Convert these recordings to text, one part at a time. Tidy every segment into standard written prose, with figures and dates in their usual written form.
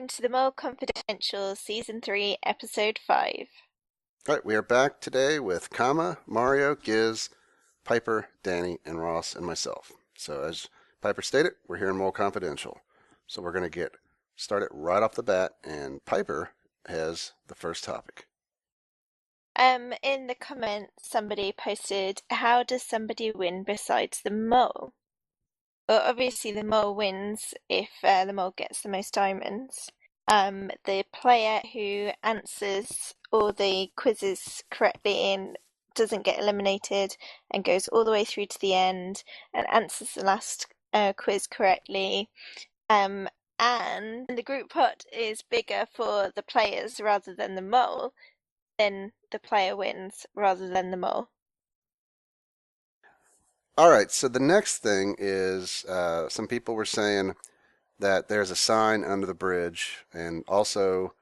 welcome to the Mole Confidential Season 3, Episode 5. All right, we are back today with Kama, Mario, Giz, Piper, Danny, and Ross, and myself. So as Piper stated, we're here in Mole Confidential. So we're going to get started right off the bat, and Piper has the first topic. In the comments, somebody posted, how does somebody win besides the mole? Well, obviously the mole wins if the mole gets the most diamonds. The player who answers all the quizzes correctly and doesn't get eliminated and goes all the way through to the end and answers the last quiz correctly. And the group pot is bigger for the players rather than the mole, then the player wins rather than the mole. All right, so the next thing is some people were saying that there's a sign under the bridge, and also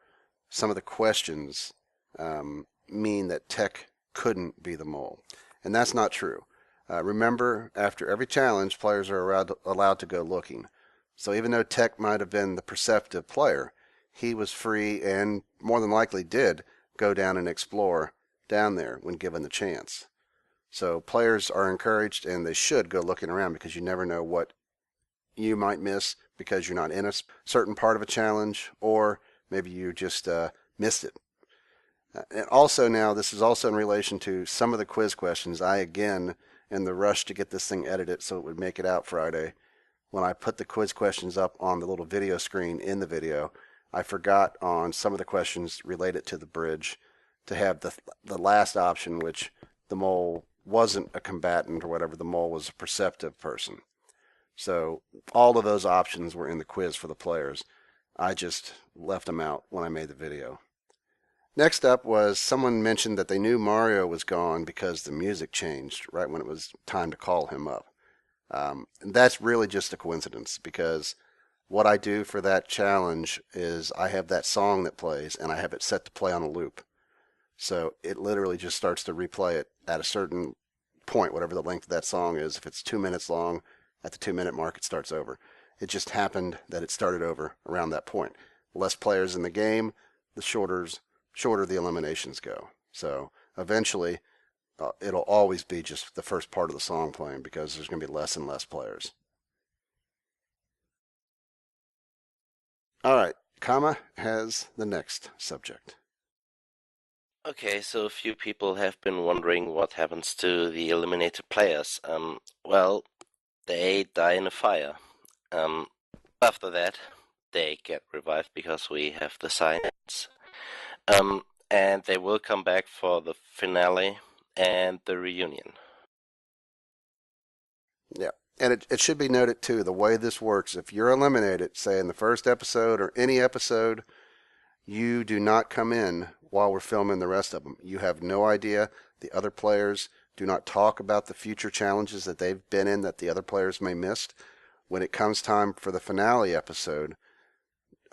some of the questions mean that Tech couldn't be the mole. And that's not true. Remember, after every challenge, players are allowed to go looking. So even though Tech might have been the perceptive player, he was free and more than likely did go down and explore down there when given the chance. So players are encouraged, and they should go looking around, because you never know what you might miss because you're not in a certain part of a challenge, or maybe you just missed it. And also now, this is also in relation to some of the quiz questions. I, again, in the rush to get this thing edited so it would make it out Friday, when I put the quiz questions up on the little video screen in the video, I forgot on some of the questions related to the bridge to have the last option, which the mole wasn't a combatant or whatever. The mole was a perceptive person. So all of those options were in the quiz for the players. I just left them out when I made the video. Next up was someone mentioned that they knew Mario was gone because the music changed right when it was time to call him up. And that's really just a coincidence, because what I do for that challenge is I have that song that plays, and I have it set to play on a loop. So it literally just starts to replay it at a certain point, whatever the length of that song is. If it's 2 minutes long, at the 2 minute mark, it starts over. It just happened that it started over around that point. Less players in the game, the shorter the eliminations go. So eventually, it'll always be just the first part of the song playing, because there's going to be less and less players. All right, Kama has the next subject. Okay, so a few people have been wondering what happens to the eliminated players. Well, they die in a fire. After that, they get revived because we have the science. And they will come back for the finale and the reunion. Yeah. And it should be noted, too, the way this works, if you're eliminated, say in the first episode or any episode, you do not come in while we're filming the rest of them. You have no idea. The other players do not talk about the future challenges that they've been in that the other players may missed. When it comes time for the finale episode,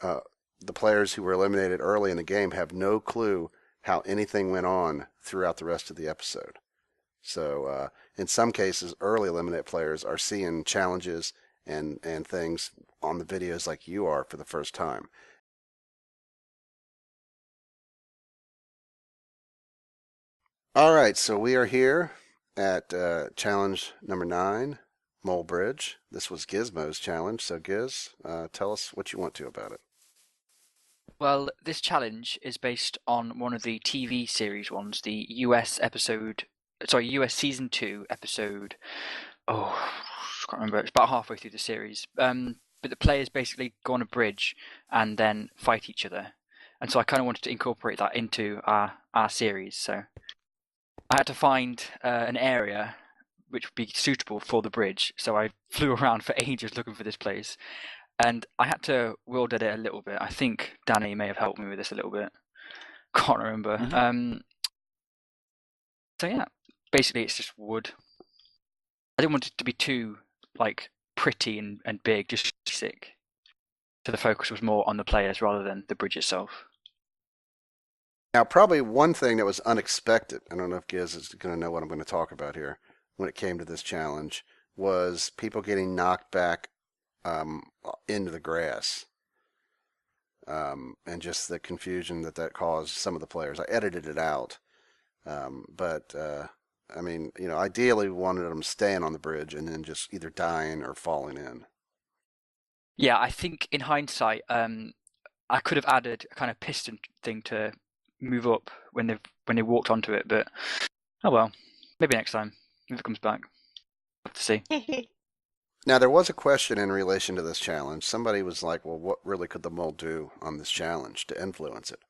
the players who were eliminated early in the game have no clue how anything went on throughout the rest of the episode. So in some cases, early eliminated players are seeing challenges and things on the videos like you are for the first time. All right, so we are here at challenge number 9, Mole Bridge. This was Gizmo's challenge, so Giz, tell us what you want to about it. Well, this challenge is based on one of the TV series ones, the US Season 2 episode. Oh, I can't remember. It's about halfway through the series. But the players basically go on a bridge and then fight each other. And so I kind of wanted to incorporate that into our series. So I had to find an area which would be suitable for the bridge. So I flew around for ages looking for this place. And I had to wield at it a little bit. I think Danny may have helped me with this a little bit. Can't remember. So yeah, basically it's just wood. I didn't want it to be too pretty and big, just basic. So the focus was more on the players rather than the bridge itself. Now, probably one thing that was unexpected, I don't know if Giz is going to know what I'm going to talk about here, when it came to this challenge, was people getting knocked back into the grass. and just the confusion that caused some of the players. I edited it out, but I mean, ideally we wanted them staying on the bridge and then just either dying or falling in. Yeah, I think in hindsight, I could have added a kind of piston thing to move up when they walked onto it, but oh well, maybe next time if it comes back. We'll have to see. Now, there was a question in relation to this challenge. Somebody was like, well, what really could the mole do on this challenge to influence it?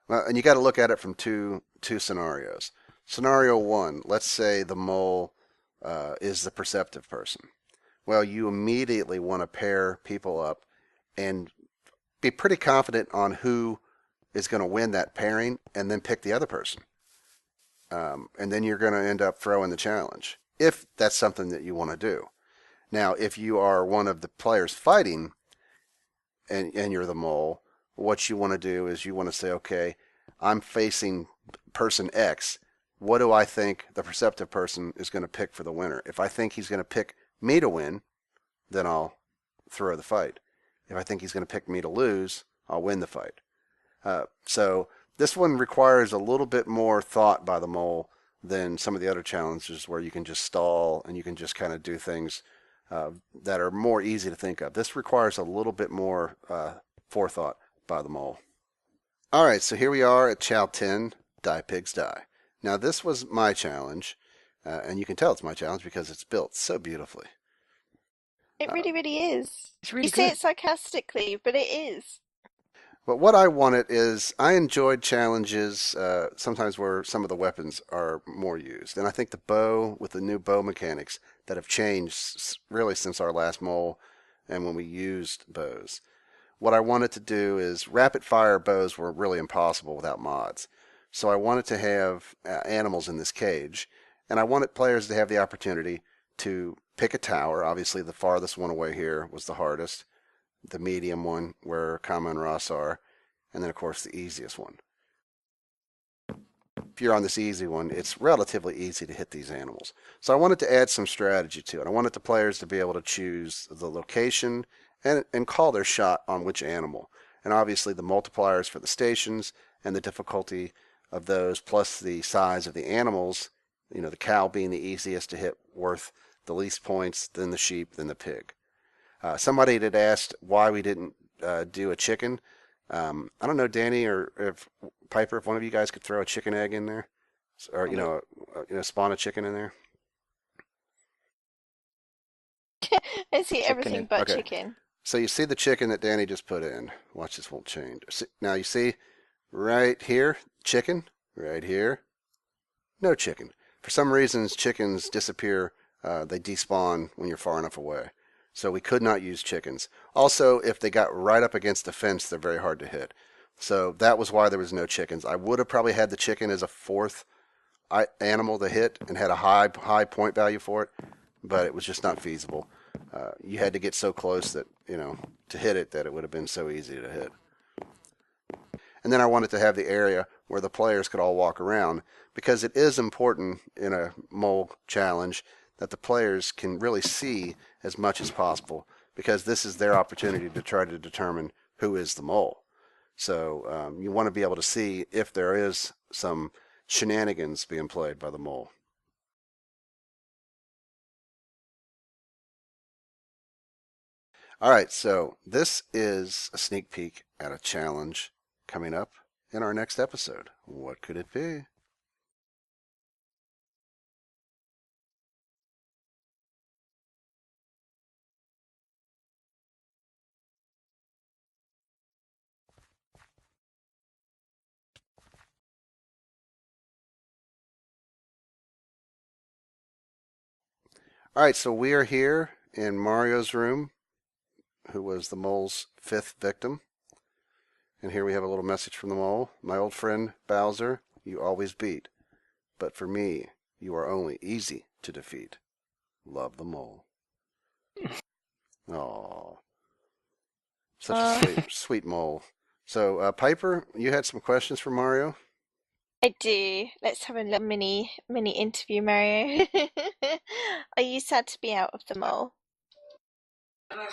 Well, and you got to look at it from two scenarios. Scenario one, let's say the mole is the perceptive person. Well, you immediately want to pair people up and be pretty confident on who is going to win that pairing and then pick the other person. And then you're going to end up throwing the challenge if that's something that you want to do. Now, if you are one of the players fighting and you're the mole, what you want to do is you want to say, okay, I'm facing person X. What do I think the perceptive person is going to pick for the winner? If I think he's going to pick me to win, then I'll throw the fight. If I think he's going to pick me to lose, I'll win the fight. So this one requires a little bit more thought by the mole than some of the other challenges where you can just stall and you can just kind of do things that are more easy to think of. This requires a little bit more forethought by the mole. All right, so here we are at Chow 10, Die Pigs Die. Now this was my challenge, and you can tell it's my challenge because it's built so beautifully. It really, really is. It's really You say good. it sarcastically, but it is. But what I wanted is I enjoyed challenges sometimes where some of the weapons are more used. And I think the bow, with the new bow mechanics that have changed really since our last mole and when we used bows. What I wanted to do is rapid fire bows were really impossible without mods. So I wanted to have animals in this cage. And I wanted players to have the opportunity to pick a tower. Obviously, the farthest one away here was the hardest. The medium one where Kama and Ross are, and then of course the easiest one. If you're on this easy one, it's relatively easy to hit these animals. So I wanted to add some strategy to it. I wanted the players to be able to choose the location and call their shot on which animal. And obviously the multipliers for the stations and the difficulty of those, plus the size of the animals, the cow being the easiest to hit, worth the least points, then the sheep, then the pig. Somebody had asked why we didn't do a chicken. I don't know, Danny or if Piper, if one of you guys could throw a chicken egg in there, or spawn a chicken in there. I see Chicken everything in. but Okay. chicken. So you see the chicken that Danny just put in. Watch, this won't change. Now you see right here, chicken. Right here, no chicken. For some reasons, chickens disappear. They despawn when you're far enough away. So we could not use chickens. Also, if they got right up against the fence, they're very hard to hit. So that was why there was no chickens. I would have probably had the chicken as a fourth animal to hit and had a high point value for it, but it was just not feasible. You had to get so close that, to hit it that it would have been so easy to hit. And then I wanted to have the area where the players could all walk around because it is important in a mole challenge that the players can really see as much as possible because this is their opportunity to try to determine who is the mole. So you want to be able to see if there is some shenanigans being played by the mole. All right, so this is a sneak peek at a challenge coming up in our next episode. What could it be? All right, so we are here in Mario's room, who was the mole's fifth victim. And here we have a little message from the mole. My old friend Bowser, you always beat. But for me, you are only easy to defeat. Love the mole. Aww. Such a sweet mole. So, Piper, you had some questions for Mario? I do. Let's have a little mini interview, Mario. Are you sad to be out of the mole?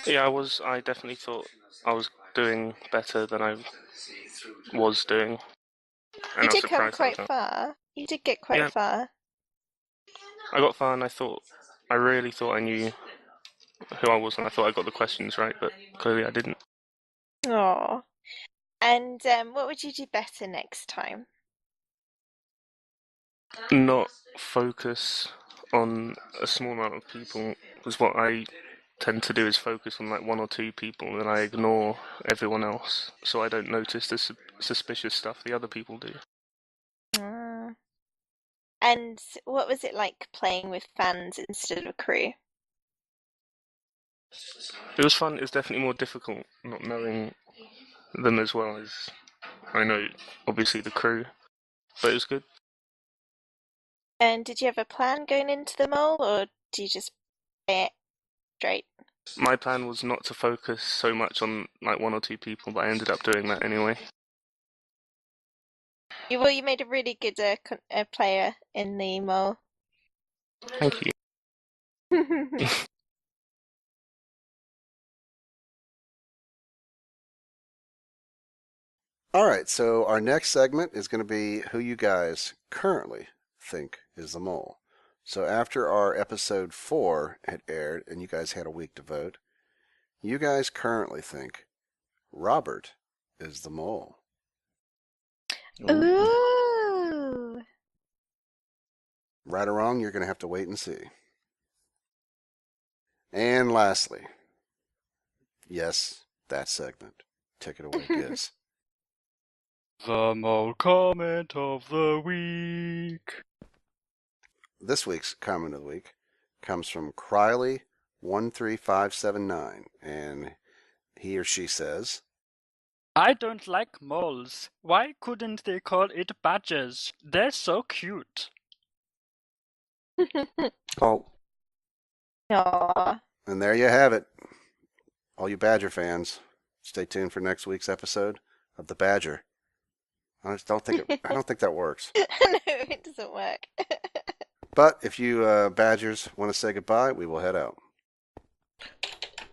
Yeah, I was. I definitely thought I was doing better than I was doing. And You I was did come surprised quite about far. You did get quite Yeah. far. I got far, and I really thought I knew who I was, and I thought I got the questions right, but clearly I didn't. Oh. And what would you do better next time? Not focus on a small amount of people, because what I tend to do is focus on like one or two people, and I ignore everyone else, so I don't notice the suspicious stuff the other people do. Mm. And what was it like playing with fans instead of a crew? It was fun. It was definitely more difficult not knowing them as well as I know, obviously, the crew, but it was good. And did you have a plan going into the mole, or do you just play it straight? My plan was not to focus so much on like one or two people, but I ended up doing that anyway. Well, you made a really good player in the mole. Thank you. All right, so our next segment is going to be who you guys currently think is the mole. So after our episode 4 had aired and you guys had a week to vote, you guys currently think Robert is the mole. Ooh. Right or wrong, you're going to have to wait and see. And lastly, yes, that segment. Take it away, Giz. The mole comment of the week. This week's comment of the week comes from Criley13579, and he or she says, I don't like moles. Why couldn't they call it badgers? They're so cute. "Oh, Aw. and there you have it. All you Badger fans, stay tuned for next week's episode of The Badger." I just don't think I don't think that works. No, it doesn't work. But if you Badgers want to say goodbye, we will head out.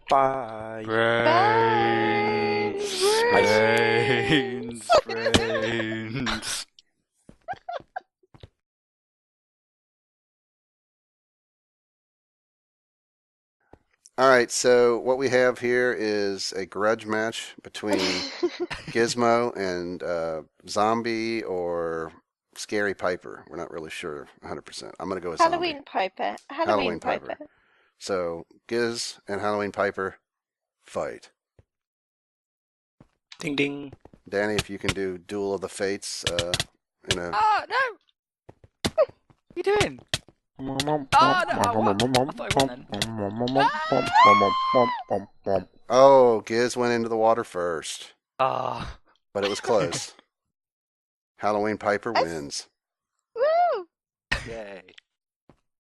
Bye. Brains, Bye. brains, brains. All right, so what we have here is a grudge match between Gizmo and Zombie or Scary Piper. We're not really sure 100%. I'm going to go with Halloween Zombie. Piper. Halloween Piper. So Giz and Halloween Piper fight. Ding ding. Danny, if you can do Duel of the Fates in a... Oh, no! What are you doing? Oh, no, what? I thought I won then. Oh, Giz went into the water first. Ah. But it was close. Halloween Piper wins. Woo! Yay.